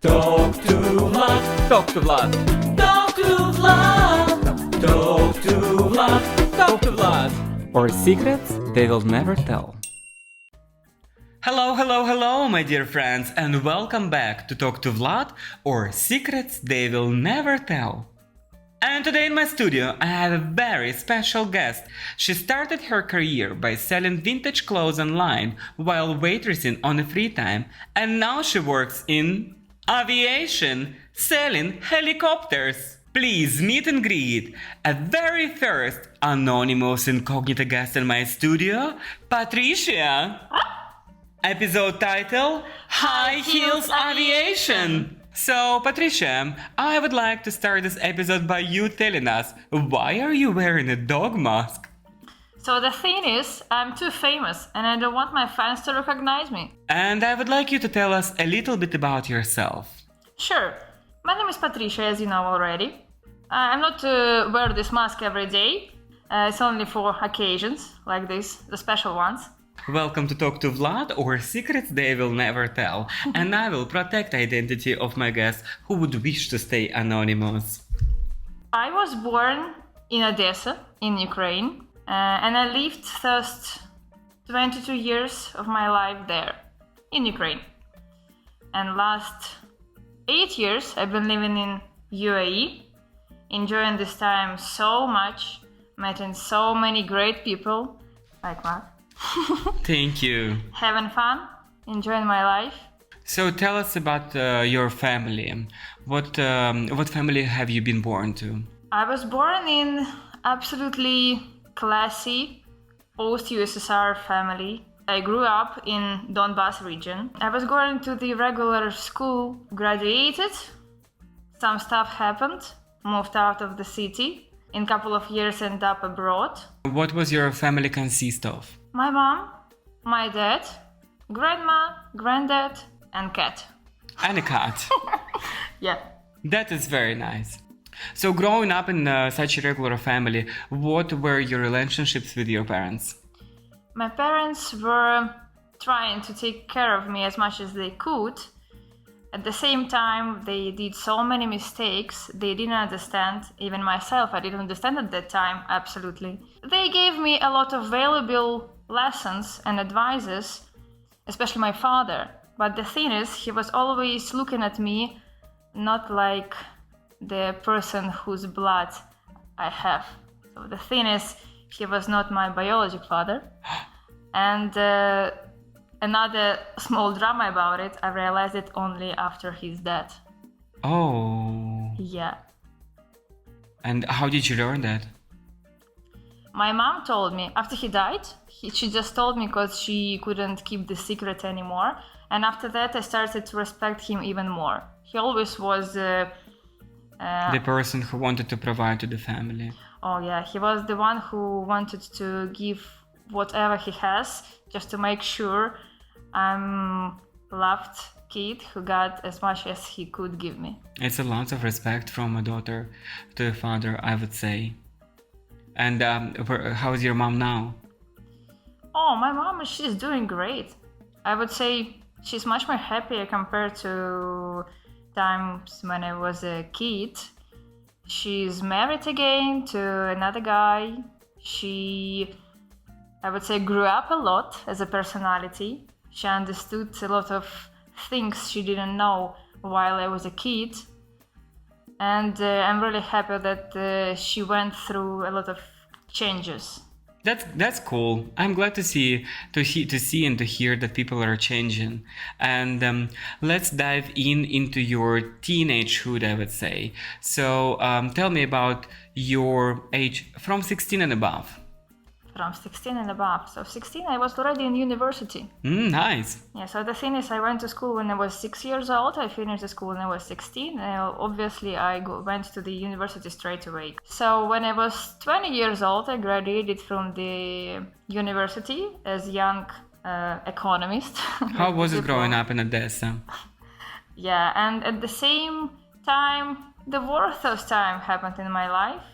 Talk to Vlad. Talk to Vlad. Talk to Vlad. Talk to Vlad. Talk to Vlad. Or secrets they will never tell. Hello, my dear friends, and welcome back to Talk to Vlad, or Secrets They Will Never Tell. And today in my studio, I have a very special guest. She started her career by selling vintage clothes online while waitressing on a free time, and now she works in aviation, selling helicopters. Please meet and greet a very first anonymous incognito guest in my studio, Patricia. Episode title, High Heels Aviation. So, Patricia, I would like to start this episode by you telling us, why are you wearing a dog mask? So the thing is, I'm too famous and I don't want my fans to recognize me. And I would like you to tell us a little bit about yourself. Sure. My name is Patricia, as you know already. I'm not to wear this mask every day. It's only for occasions like this, the special ones. Welcome to Talk to Vlad, or Secrets They Will Never Tell, and I will protect the identity of my guests who would wish to stay anonymous. I was born in Odessa, in Ukraine, and I lived first 22 years of my life there, in Ukraine. And last 8 years I've been living in UAE, enjoying this time so much, meeting so many great people, like Matt. Thank you. Having fun, enjoying my life. So tell us about your family. What family have you been born to? I was born in absolutely classy post-USSR family. I grew up in Donbass region. I was going to the regular school, graduated. Some stuff happened, moved out of the city. In a couple of years ended up abroad. What was your family consist of? My mom, my dad, grandma, granddad, and cat. And a cat. Yeah. That is very nice. So growing up in such a regular family, what were your relationships with your parents? My parents were trying to take care of me as much as they could. At the same time, they did so many mistakes they didn't understand. Even myself, I didn't understand at that time, absolutely. They gave me a lot of valuable lessons and advices, especially my father. But the thing is, he was always looking at me not like the person whose blood I have. So the thing is, he was not my biological father. And another small drama about it, I realized it only after his death. Oh. Yeah. And how did you learn that? My mom told me, after he died, she just told me because she couldn't keep the secret anymore. And after that, I started to respect him even more. He always was... the person who wanted to provide to the family. Oh yeah, he was the one who wanted to give whatever he has, just to make sure I'm loved kid who got as much as he could give me. It's a lot of respect from a daughter to a father, I would say. And how is your mom now? Oh, my mom, she's doing great. I would say she's much more happier compared to times when I was a kid. She's married again to another guy. She, I would say, grew up a lot as a personality. She understood a lot of things she didn't know while I was a kid. And I'm really happy that she went through a lot of changes. That's cool. I'm glad to see and to hear that people are changing. And let's dive into your teenagehood, I would say. So tell me about your age from 16 and above. From 16 and above. So 16, I was already in university. Nice. Yeah, so the thing is, I went to school when I was 6 years old. I finished the school when I was 16. Obviously, I went to the university straight away. So when I was 20 years old, I graduated from the university as young economist. How was it growing up in Odessa? Yeah, and at the same time, the worst time happened in my life.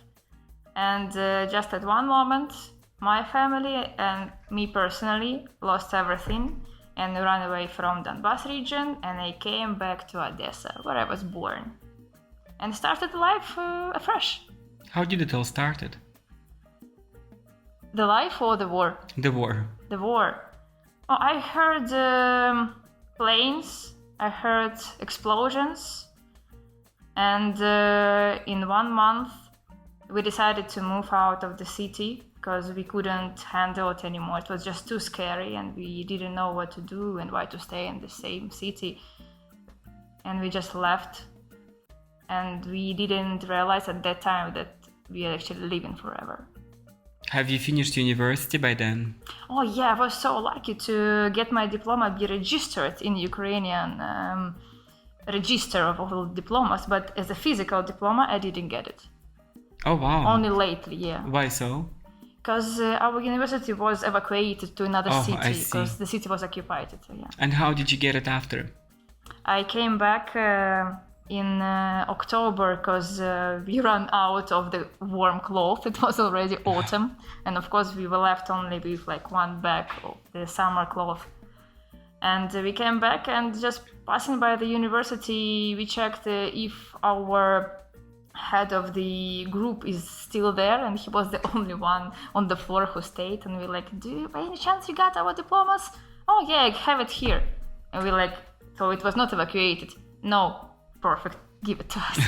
And just at one moment, my family and me personally lost everything. and ran away from Donbass region, and I came back to Odessa, where I was born, and started life afresh. How did it all started? The life or the war? The war. The war. Oh, I heard planes, I heard explosions, and in 1 month we decided to move out of the city because we couldn't handle it anymore. It was just too scary and we didn't know what to do and why to stay in the same city. And we just left, and we didn't realize at that time that we are actually living forever. Have you finished university by then? Oh yeah, I was so lucky to get my diploma be registered in Ukrainian register of all diplomas, but as a physical diploma, I didn't get it. Oh wow. Only lately, yeah. Why so? Because our university was evacuated to another I city see. because the city was occupied. So, yeah. And how did you get it after? I came back in October because we ran out of the warm clothes. It was already autumn, and of course we were left only with like one bag of the summer clothes. And we came back, and just passing by the university, we checked if our head of the group is still there, and he was the only one on the floor who stayed. And we're like, do you, by any chance you got our diplomas? Oh yeah, I have it here. And we're like, so it was not evacuated. No, perfect, give it to us.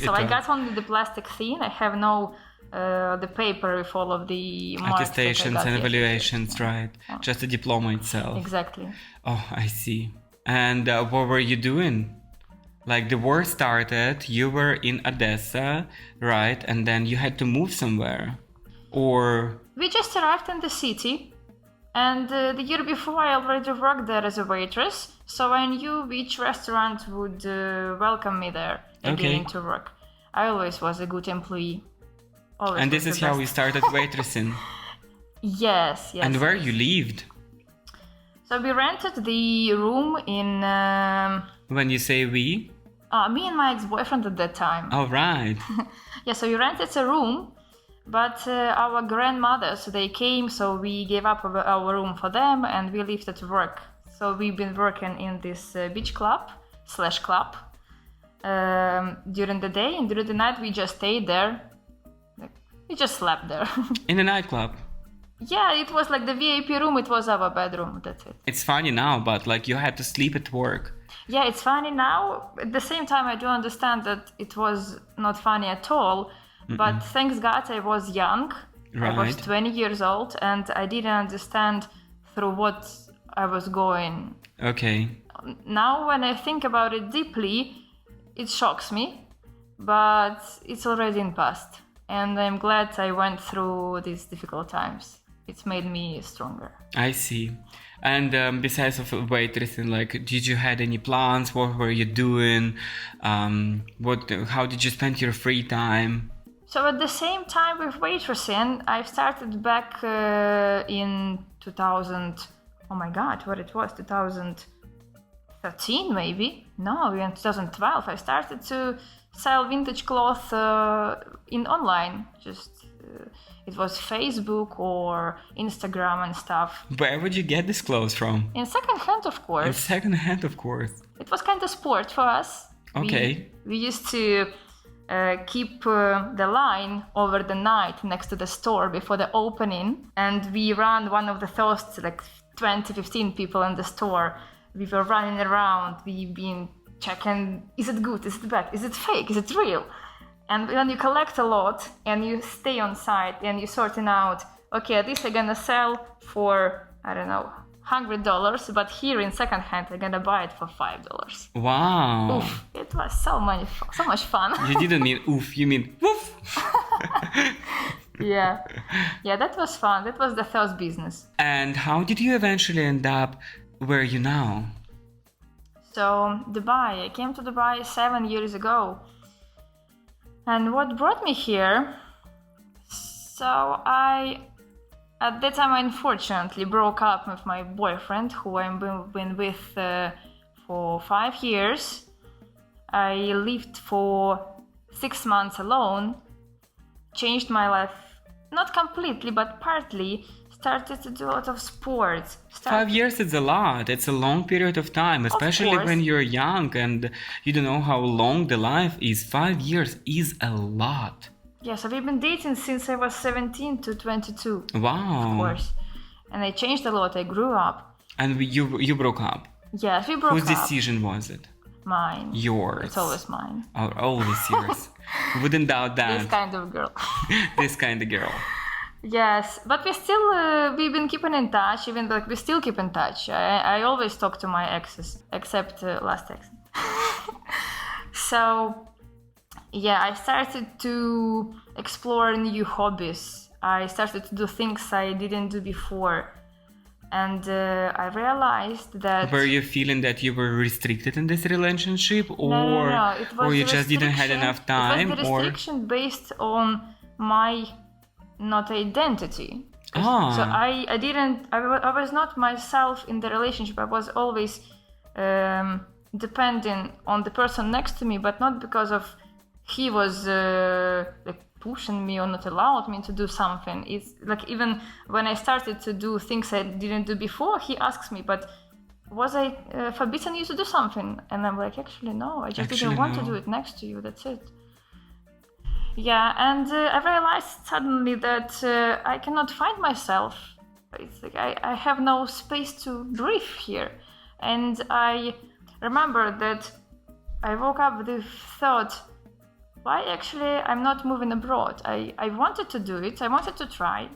So I got only the plastic thing. I have no the paper with all of the marks Attestations and evaluations, right? Oh. Just the diploma itself. Exactly. Oh, I see. And what were you doing? Like the war started, you were in Odessa, right? And then you had to move somewhere. Or... We just arrived in the city. And the year before, I already worked there as a waitress, so I knew which restaurant would welcome me there again to work. I always was a good employee. Always. And this is how you started waitressing. Yes. And where you lived? So we rented the room in... When you say we? Me and my ex-boyfriend at that time. Oh, right. Yeah, so we rented a room. But our grandmothers, they came, so we gave up our room for them, and we lived at work. So we've been working in this beach club during the day, and during the night we just stayed there. We just slept there. In a nightclub? Yeah, it was like the VIP room, it was our bedroom, that's it. It's funny now, but like you had to sleep at work. Yeah, it's funny now. At the same time, I do understand that it was not funny at all. But thanks God I was young, Right. I was 20 years old, and I didn't understand through what I was going. Okay. Now when I think about it deeply, it shocks me, but it's already in past. And I'm glad I went through these difficult times. It's made me stronger. I see. And besides of waitressing, like, did you had any plans? What were you doing? How did you spend your free time? So at the same time with waitressing, I started back in 2000, oh my God, what it was, 2013 maybe? No, in 2012 I started to sell vintage clothes in online. It was Facebook or Instagram and stuff. Where would you get these clothes from? In second hand, of course. In second hand, of course. It was kind of sport for us. Okay. We used to keep the line over the night next to the store before the opening, and we ran one of the first like 20-15 people in the store. We were running around, we've been checking, is it good, is it bad, is it fake, is it real? And when you collect a lot and you stay on site and you're sorting out, okay, this I'm gonna sell for, I don't know, $100, but here in second hand I'm gonna buy it for $5. Wow. Oof, it was so much fun. You didn't mean oof, you mean woof. Yeah, that was fun. That was the first business. And how did you eventually end up where you now? So Dubai, I came to Dubai 7 years ago. And what brought me here? So at that time I unfortunately broke up with my boyfriend, who I've been with for 5 years. I lived for 6 months alone, changed my life, not completely but partly, started to do a lot of sports. 5 years is a lot. It's a long period of time, especially course. when you're young and you don't know how long the life is. 5 years is a lot. Yeah, so we've been dating since I was 17 to 22. Wow. Of course. And I changed a lot. I grew up. And you broke up. Yes, we broke Whose up. decision was it? Mine. Yours. It's always mine. Oh, always yours. Wouldn't doubt that. This kind of girl. This kind of girl. Yes, but we still, we've been keeping in touch, even though we still keep in touch. I always talk to my exes, except last ex. So, yeah, I started to explore new hobbies. I started to do things I didn't do before. And I realized that... Were you feeling that you were restricted in this relationship, or No. It was or you the just didn't have restriction- enough time, It was the or restriction based on my not identity. Ah. So I was not myself in the relationship. I was always depending on the person next to me, but not because of he was like pushing me or not allowed me to do something. It's like even when I started to do things I didn't do before, he asks me, but was I forbidden you to do something? And I'm like, actually no, I just didn't want to do it next to you, that's it. Yeah, and I realized suddenly that I cannot find myself. It's like I have no space to breathe here. And I remember that I woke up with the thought, why actually I'm not moving abroad? I wanted to do it, I wanted to try.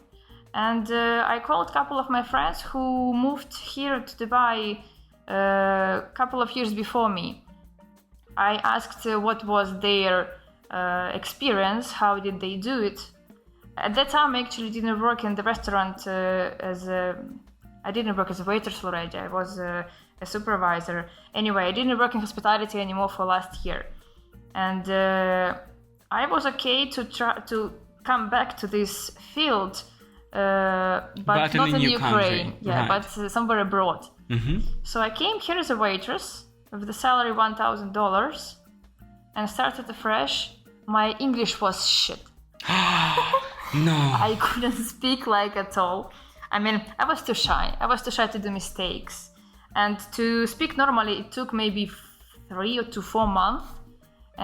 And I called a couple of my friends who moved here to Dubai a couple of years before me. I asked what was their experience, how did they do it. At that time I actually didn't work in the restaurant I didn't work as a waitress already, I was a supervisor. Anyway, I didn't work in hospitality anymore for last year. And I was okay to try to come back to this field, but not in Ukraine, country. yeah, Right. but somewhere abroad. Mm-hmm. So I came here as a waitress with the salary $1,000 and started afresh. My English was shit. No. I couldn't speak like at all. I mean, I was too shy. I was too shy to do mistakes. And to speak normally, it took maybe 3 to 4 months.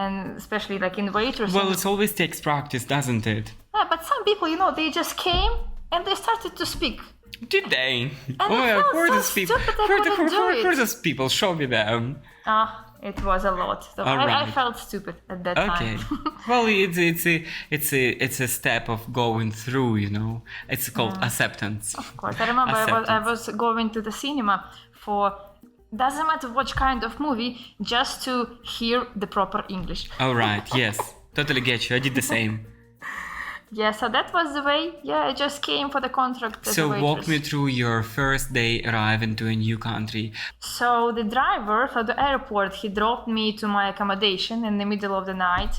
And especially like in waitressing. Well, it always takes practice, doesn't it? Yeah, but some people, you know, they just came and they started to speak. Did they? And Oh my I god, felt who are so those people? stupid I Who are the- couldn't do who are it. those people? Show me them. It was a lot. So All I right. felt stupid at that Okay. time. Well, it's a step of going through, you know. It's called acceptance. Of course, I remember I was going to the cinema for, doesn't matter which kind of movie, just to hear the proper English. All right. Yes. Totally get you. I did the same. Yeah, so that was the way. Yeah, I just came for the contract as So a waitress. walk me through your first day arriving to a new country. So the driver for the airport, he dropped me to my accommodation in the middle of the night.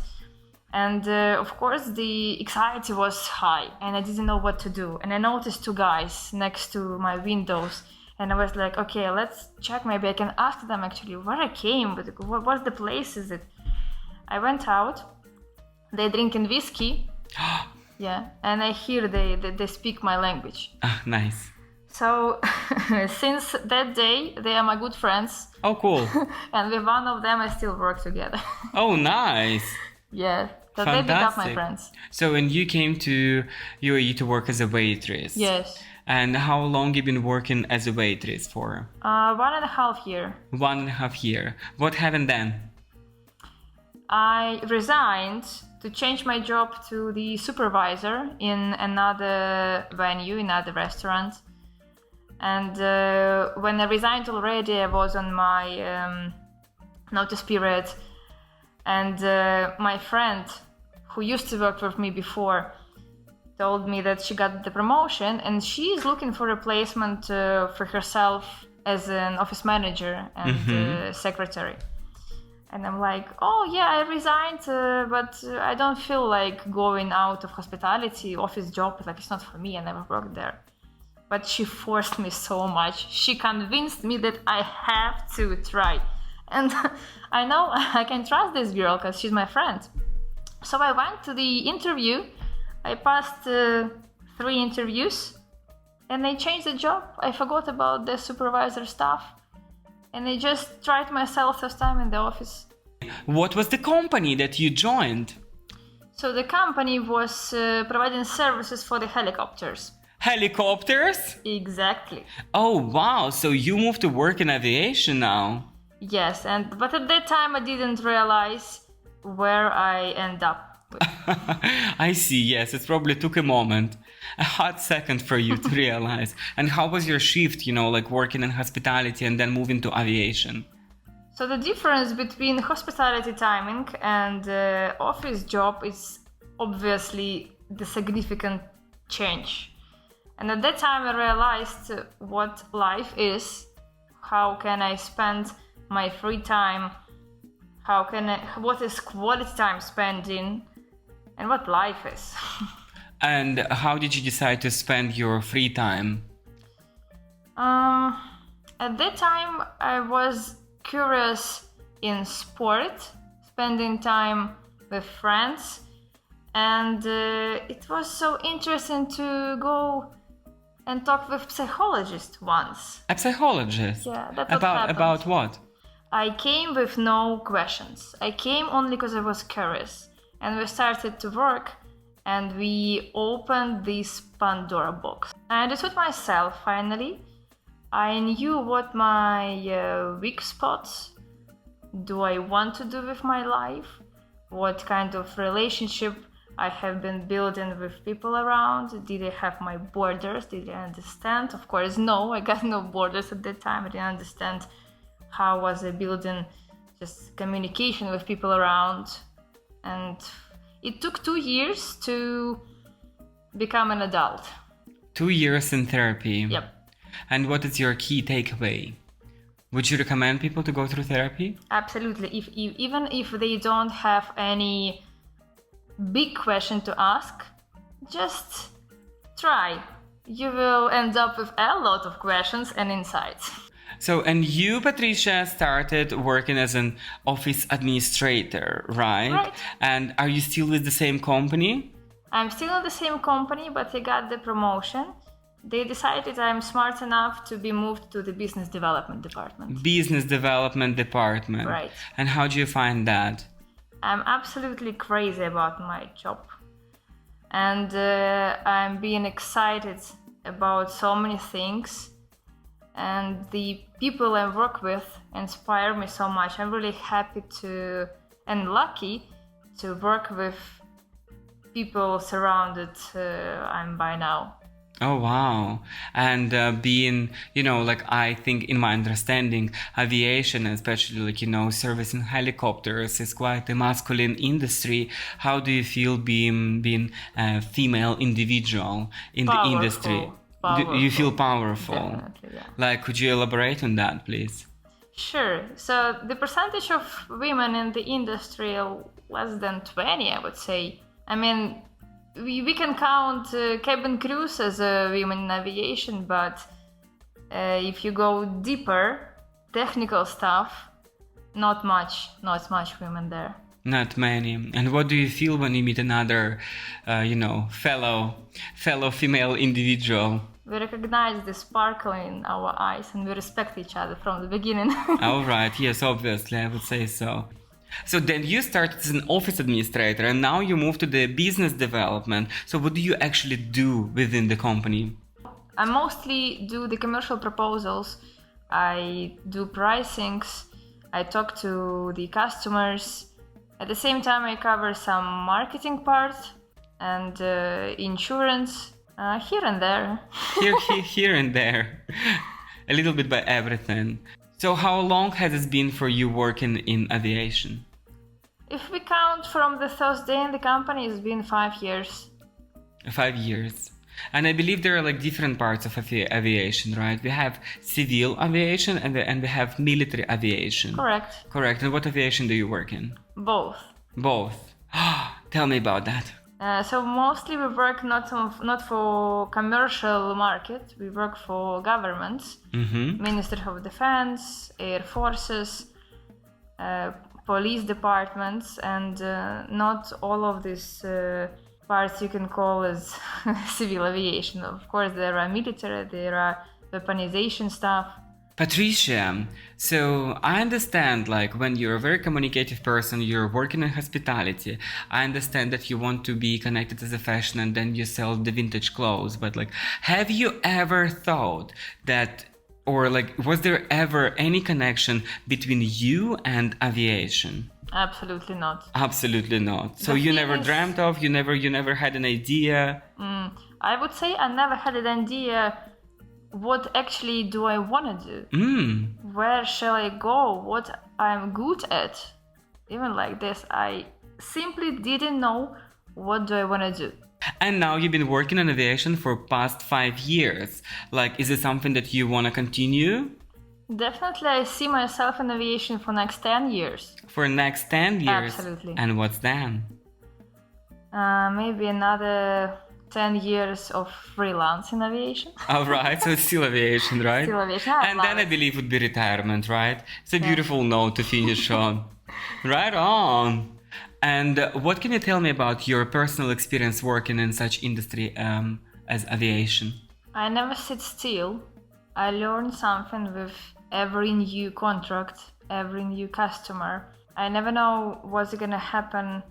And of course the anxiety was high and I didn't know what to do. And I noticed 2 guys next to my windows. And I was like, okay, let's check. Maybe I can ask them actually where I came, but what the place is it? I went out. They drinking whiskey. Yeah, and I hear they speak my language. Ah, nice. So since that day, they are my good friends. Oh, cool. And with one of them, I still work together. Oh, nice. Yeah, so they become my Fantastic. friends. So when you came to UAE to work as a waitress. Yes. And how long you been working as a waitress for? 1.5 years. 1.5 year. What happened then? I resigned to change my job to the supervisor in another venue, another restaurant. And when I resigned already, I was on my notice period. And my friend, who used to work with me before, told me that she got the promotion and she is looking for a replacement for herself as an office manager and secretary. And I'm like, oh yeah, I resigned, but I don't feel like going out of hospitality, office job, like it's not for me, I never worked there. But she forced me so much. She convinced me that I have to try. And I know I can trust this girl because she's my friend. So I went to the interview. I passed 3 interviews and I changed the job. I forgot about the supervisor stuff, and I just tried myself first time in the office. What was the company that you joined? So the company was providing services for the helicopters. Helicopters? Exactly. Oh wow, so you moved to work in aviation now. Yes, but at that time I didn't realize where I end up with. I see, yes, it probably took a moment, a hot second for you to realize. And how was your shift, like working in hospitality and then moving to aviation? So the difference between hospitality timing and office job is obviously the significant change. And at that time I realized what life is, how can I spend my free time, what is quality time spending, and what life is. And how did you decide to spend your free time? At that time I was curious in sport, spending time with friends, and it was so interesting to go and talk with psychologist once. A psychologist? Yeah, that's what About happened. about what? I came with no questions. I came only because I was curious, and we started to work, and we opened this Pandora box. I understood myself finally. I knew what my weak spots do I want to do with my life, what kind of relationship I have been building with people around. Did I have my borders? Did I understand? Of course, no, I got no borders at that time. I didn't understand how was I building just communication with people around. And it took 2 years to become an adult. 2 years in therapy. Yep. And what is your key takeaway? Would you recommend people to go through therapy? Absolutely. Even if they don't have any big question to ask, just try. You will end up with a lot of questions and insights. So, and you, Patricia, started working as an office administrator, right? Right. And are you still with the same company? I'm still in the same company, but I got the promotion. They decided I'm smart enough to be moved to the business development department. Business development department. Right. And how do you find that? I'm absolutely crazy about my job. And I'm being excited about so many things. And the people I work with inspire me so much. I'm really happy and lucky to work with people surrounded I'm by now. Oh, wow. And being, I think in my understanding, aviation, especially servicing helicopters is quite a masculine industry. How do you feel being a female individual in the industry? Do you feel powerful? Definitely, yeah. Could you elaborate on that, please? Sure. So the percentage of women in the industry are less than 20, I would say. I mean, we can count cabin crews as women in aviation, but if you go deeper, technical stuff, not much women there. Not many. And what do you feel when you meet another, fellow female individual? We recognize the sparkle in our eyes and we respect each other from the beginning. All right. Yes, obviously, I would say so. So then you started as an office administrator and now you move to the business development. So what do you actually do within the company? I mostly do the commercial proposals. I do pricings. I talk to the customers. At the same time, I cover some marketing part and insurance here and there. Here and there. A little bit by everything. So how long has it been for you working in aviation? If we count from the first day in the company, it's been 5 years. 5 years. And I believe there are different parts of aviation, right? We have civil aviation and we have military aviation. Correct. Correct. And what aviation do you work in? Both. Both. Tell me about that. So mostly we work not for commercial market. We work for governments, Ministry of Defense, Air Forces, police departments, and not all of these parts you can call as civil aviation. Of course, there are military, there are weaponization stuff. Patricia, so I understand, like, when you're a very communicative person, you're working in hospitality. I understand that you want to be connected as a fashion and then you sell the vintage clothes. But, like, have you ever thought that, or, like, was there ever any connection between you and aviation? Absolutely not. Absolutely not. So The you thing never is- dreamt of, you never had an idea. I would say I never had an idea what actually do I want to do. Where shall I go? What I'm good at? Even like this, I simply didn't know what do I want to do. And now you've been working in aviation for past 5 years. Like, is it something that you want to continue? Definitely, I see myself in aviation for next 10 years. For next 10 years? Absolutely. And what's then? Maybe another 10 years of freelance in aviation. All right, so it's still aviation, right? Still aviation, I And love then I it. believe would be retirement, right? It's a beautiful note to finish on. Right on. And what can you tell me about your personal experience working in such industry as aviation? I never sit still. I learn something with every new contract, every new customer. I never know what's gonna happen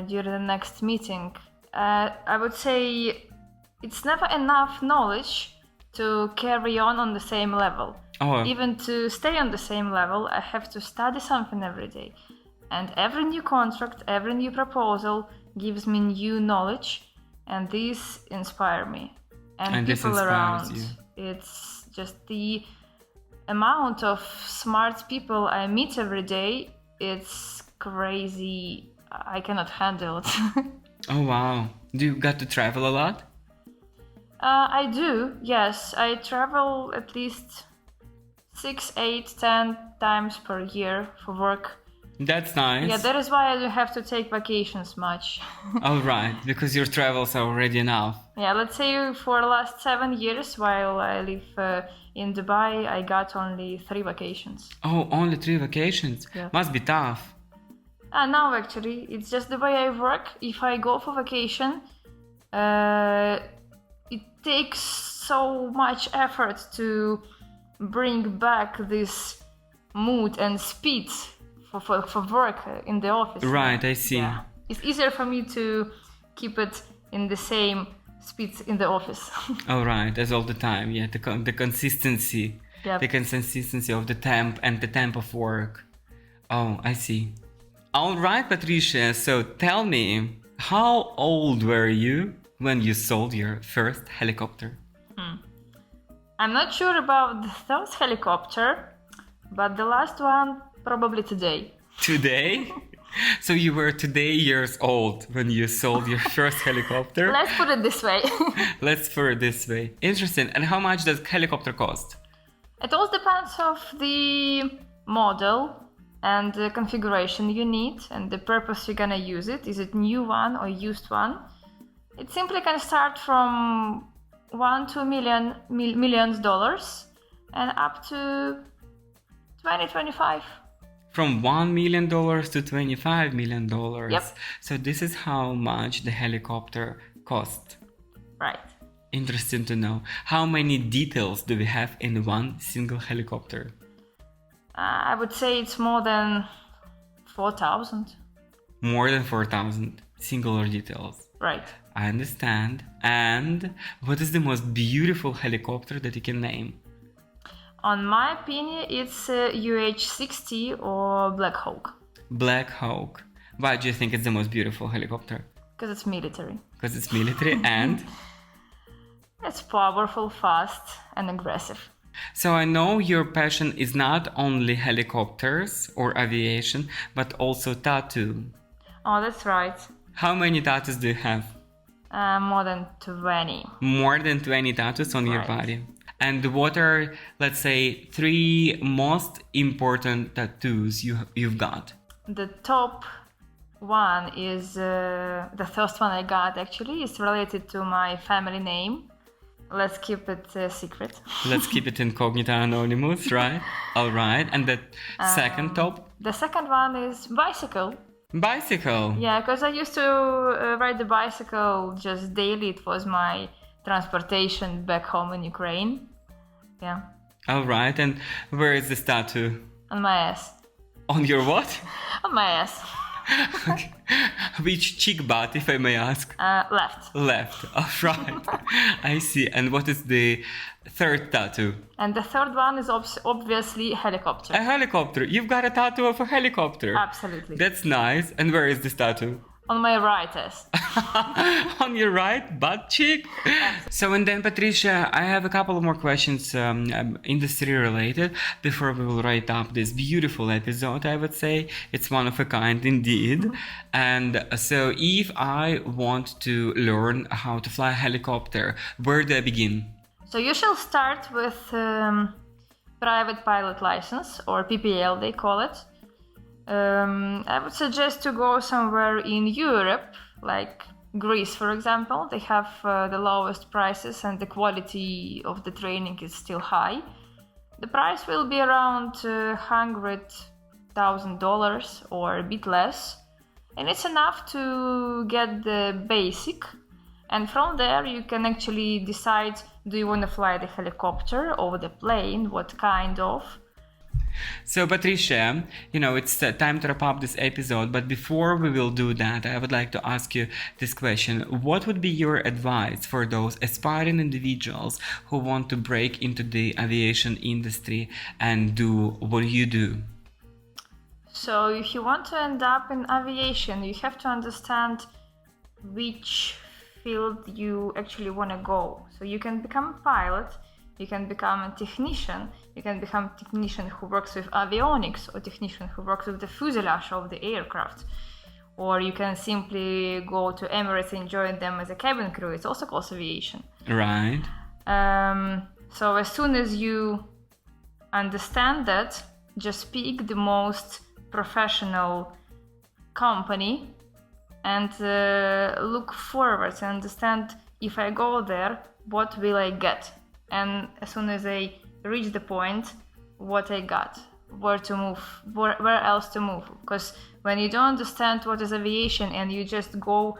during the next meeting. I would say it's never enough knowledge to carry on the same level. Oh, Even to stay on the same level, I have to study something every day. And every new contract, every new proposal gives me new knowledge, and this inspires me. And this people inspires around. you. It's just the amount of smart people I meet every day. It's crazy. I cannot handle it. oh wow. Do you got to travel a lot? I do, yes. I travel at least 6, 8, 10 times per year for work. That's nice. Yeah, that is why I don't have to take vacations much. All right, because your travels are already enough. Yeah, let's say for the last 7 years while I live in Dubai, I got only 3 vacations. Oh, only 3 vacations? Yeah. Must be tough. Now actually, it's just the way I work. If I go for vacation, it takes so much effort to bring back this mood and speed for work in the office. Right, I see. Yeah. It's easier for me to keep it in the same speed in the office. All right, as all the time. Yeah, the consistency. Yep. The consistency of the temp and the temp of work. Oh, I see. All right, Patricia. So tell me, how old were you when you sold your first helicopter? I'm not sure about the third helicopter, but the last one probably today. Today? So you were today years old when you sold your first helicopter? Let's put it this way. Let's put it this way. Interesting. And how much does helicopter cost? It all depends of the model and the configuration you need and the purpose you're gonna use it. Is it new one or used one? It simply can start from $1 to $2 and up to 25. From $1 million to $25 million. Yep. So this is how much the helicopter cost. Right. Interesting to know. How many details do we have in one single helicopter? I would say it's more than 4,000. More than 4,000 singular details. Right. I understand. And what is the most beautiful helicopter that you can name? On my opinion, it's UH-60 or Black Hawk. Black Hawk. Why do you think it's the most beautiful helicopter? Because it's military. Because it's military and... It's powerful, fast, and aggressive. So I know your passion is not only helicopters or aviation, but also tattoo. Oh, that's right. How many tattoos do you have? More than 20. More than 20 tattoos on your Right. body. And what are, let's say, 3 most important tattoos you've got? The top one is the first one I got actually is related to my family name. Let's keep it secret. Let's keep it incognito anonymous, right? All right. And the second top? The second one is bicycle. Bicycle. Yeah, because I used to ride the bicycle just daily. It was my transportation back home in Ukraine. Yeah, All right. And where is this tattoo? on my ass. On your what? On my ass. Okay. Which cheek butt, if I may ask? Left. Left. All right. I see. And what is the third tattoo? And the third one is obviously helicopter. A helicopter. You've got a tattoo of a helicopter. Absolutely. That's nice. And where is this tattoo? On my right ass. On your right butt cheek. So, and then Patricia, I have a couple of more questions industry related before we will write up this beautiful episode. I would say it's one of a kind indeed. And so if I want to learn how to fly a helicopter, where do I begin? So you shall start with private pilot license, or PPL they call it. I would suggest to go somewhere in Europe, like Greece, for example. They have the lowest prices and the quality of the training is still high. The price will be around $100,000 or a bit less, and it's enough to get the basic. And from there you can actually decide, do you want to fly the helicopter or the plane, what kind of. So Patricia, it's time to wrap up this episode, but before we will do that, I would like to ask you this question. What would be your advice for those aspiring individuals who want to break into the aviation industry and do what you do? So if you want to end up in aviation, you have to understand which field you actually want to go. So you can become a pilot, you can become a technician, you can become a technician who works with avionics, or technician who works with the fuselage of the aircraft. Or you can simply go to Emirates and join them as a cabin crew. It's also called aviation. Right. So as soon as you understand that, just pick the most professional company and look forward and understand, if I go there, what will I get? And as soon as I reach the point, what I got, where to move, where else to move. Because when you don't understand what is aviation and you just go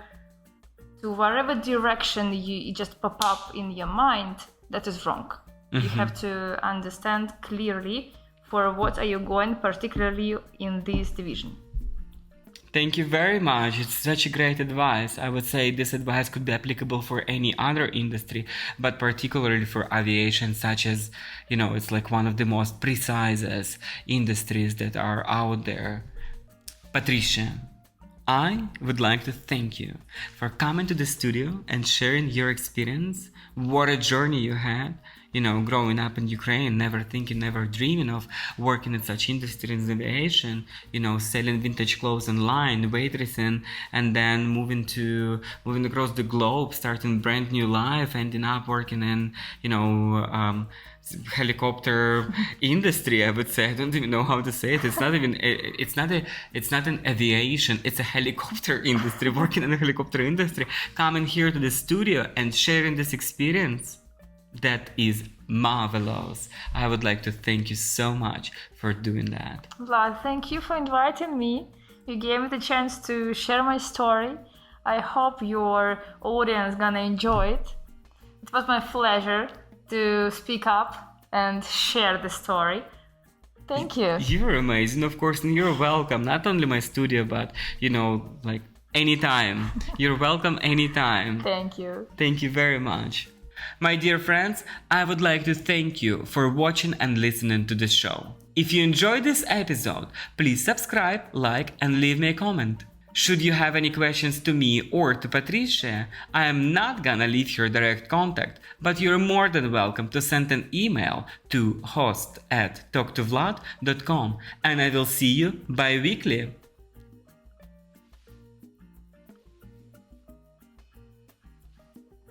to whatever direction you just pop up in your mind, that is wrong. You have to understand clearly for what are you going, particularly in this division. Thank you very much. It's such a great advice. I would say this advice could be applicable for any other industry, but particularly for aviation, such as, it's like one of the most precise industries that are out there. Patricia, I would like to thank you for coming to the studio and sharing your experience. What a journey you had. Growing up in Ukraine, never thinking, never dreaming of working in such industry as aviation, selling vintage clothes online, waitressing, and then moving across the globe, starting brand new life, ending up working in, helicopter industry. I would say, I don't even know how to say it. It's not an aviation. It's a helicopter industry. Working in the helicopter industry, coming here to the studio and sharing this experience. That is marvelous. I would like to thank you so much for doing that. Vlad, thank you for inviting me. You gave me the chance to share my story. I hope your audience gonna enjoy it. It was my pleasure to speak up and share the story. Thank you. You're amazing, of course, and you're welcome. Not only my studio, but anytime. You're welcome anytime. Thank you. Thank you very much. My dear friends, I would like to thank you for watching and listening to this show. If you enjoyed this episode, please subscribe, like, and leave me a comment. Should you have any questions to me or to Patricia, I am not gonna leave your direct contact, but you're more than welcome to send an email to host@talktovlad.com, and I will see you bi-weekly.